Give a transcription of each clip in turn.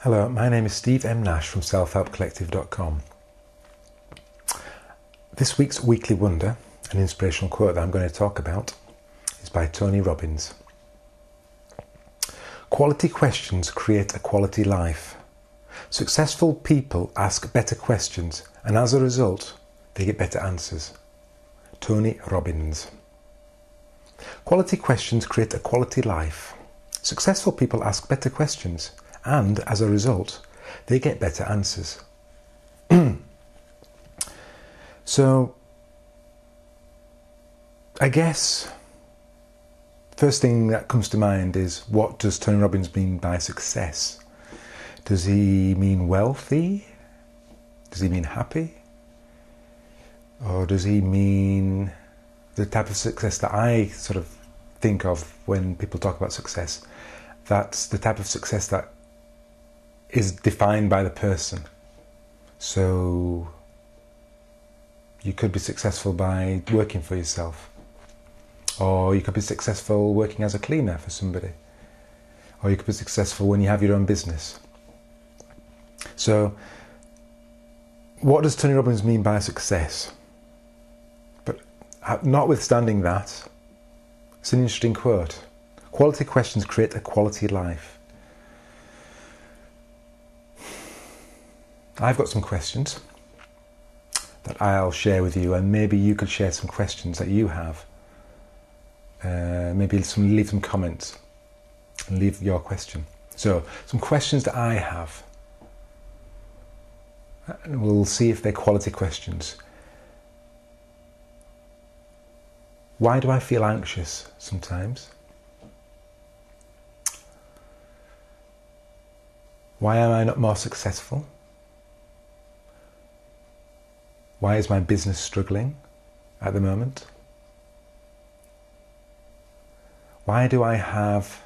Hello, my name is Steve M. Nash from selfhelpcollective.com. This week's Weekly Wonder, an inspirational quote that I'm going to talk about, is by Tony Robbins. Quality questions create a quality life. Successful people ask better questions, and as a result, they get better answers. Tony Robbins. Quality questions create a quality life. Successful people ask better questions, and as a result, they get better answers. So, I guess first thing that comes to mind is, what does Tony Robbins mean by success? Does he mean wealthy? Does he mean happy? Or does he mean the type of success that I sort of think of when people talk about success? That's the type of success that is defined by the person. So you could be successful by working for yourself, or you could be successful working as a cleaner for somebody, or you could be successful when you have your own business. So what does Tony Robbins mean by success? But notwithstanding that, it's an interesting quote. Quality questions create a quality life. I've got some questions that I'll share with you, and maybe you could share some questions that you have. Maybe leave some comments and leave your question. So, some questions that I have, and we'll see if they're quality questions. Why do I feel anxious sometimes? Why am I not more successful? Why is my business struggling at the moment? Why do I have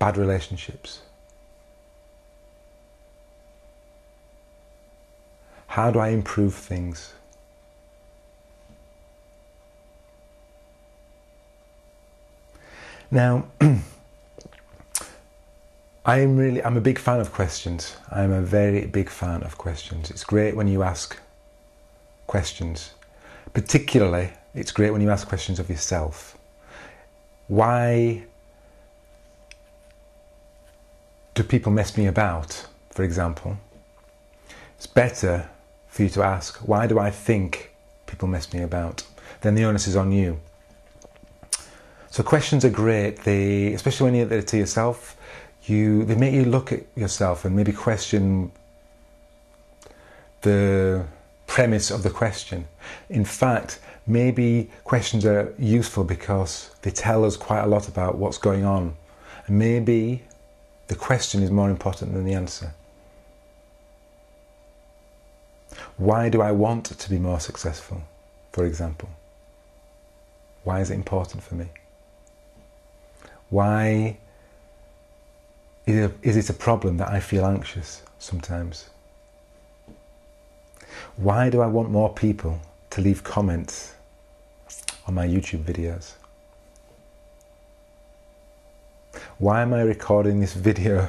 bad relationships? How do I improve things? Now, I'm a big fan of questions. I'm a very big fan of questions. It's great when you ask questions. Particularly, it's great when you ask questions of yourself. Why do people mess me about, for example? It's better for you to ask, why do I think people mess me about? Then the onus is on you. So questions are great, especially when you're to yourself. They make you look at yourself and maybe question the premise of the question. In fact, maybe questions are useful because they tell us quite a lot about what's going on. And maybe the question is more important than the answer. Why do I want to be more successful, for example? Why is it important for me? Why is it a problem that I feel anxious sometimes? Why do I want more people to leave comments on my YouTube videos? Why am I recording this video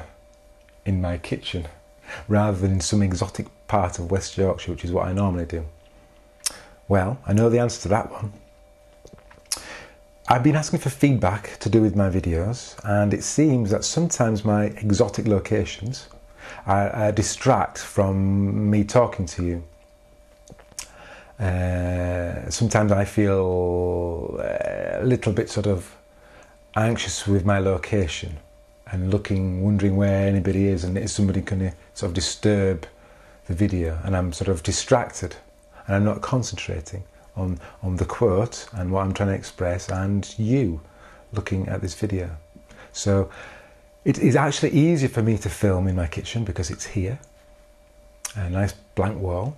in my kitchen rather than in some exotic part of West Yorkshire, which is what I normally do? Well, I know the answer to that one. I've been asking for feedback to do with my videos, and it seems that sometimes my exotic locations distract from me talking to you. Sometimes I feel a little bit sort of anxious with my location and wondering where anybody is, and is somebody going to sort of disturb the video, and I'm sort of distracted and I'm not concentrating on the quote and what I'm trying to express, and you looking at this video. So it is actually easier for me to film in my kitchen because it's here, a nice blank wall.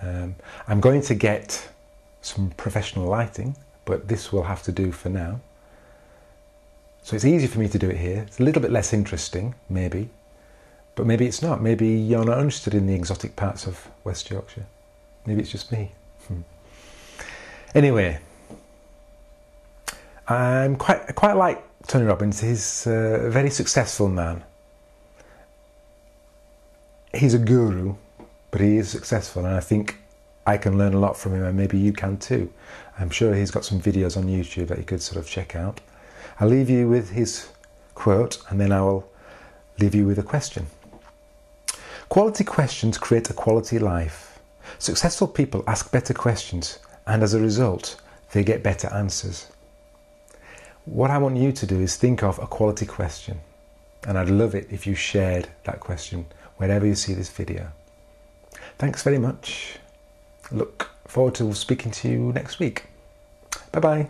I'm going to get some professional lighting, but this will have to do for now. So it's easy for me to do it here. It's a little bit less interesting, maybe, but maybe it's not. Maybe you're not interested in the exotic parts of West Yorkshire. Maybe it's just me. Anyway, I'm quite like Tony Robbins. He's a very successful man, he's a guru, but he is successful, and I think I can learn a lot from him, and maybe you can too. I'm sure he's got some videos on YouTube that you could sort of check out. I'll leave you with his quote, and then I will leave you with a question. Quality questions create a quality life. Successful people ask better questions, and as a result, they get better answers. What I want you to do is think of a quality question, and I'd love it if you shared that question wherever you see this video. Thanks very much. Look forward to speaking to you next week. Bye-bye.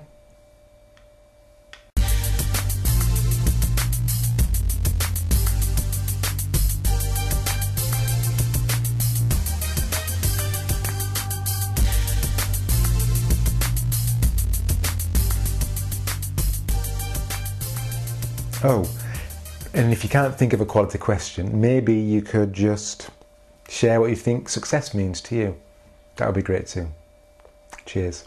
Oh, and if you can't think of a quality question, maybe you could just share what you think success means to you. That would be great too. Cheers.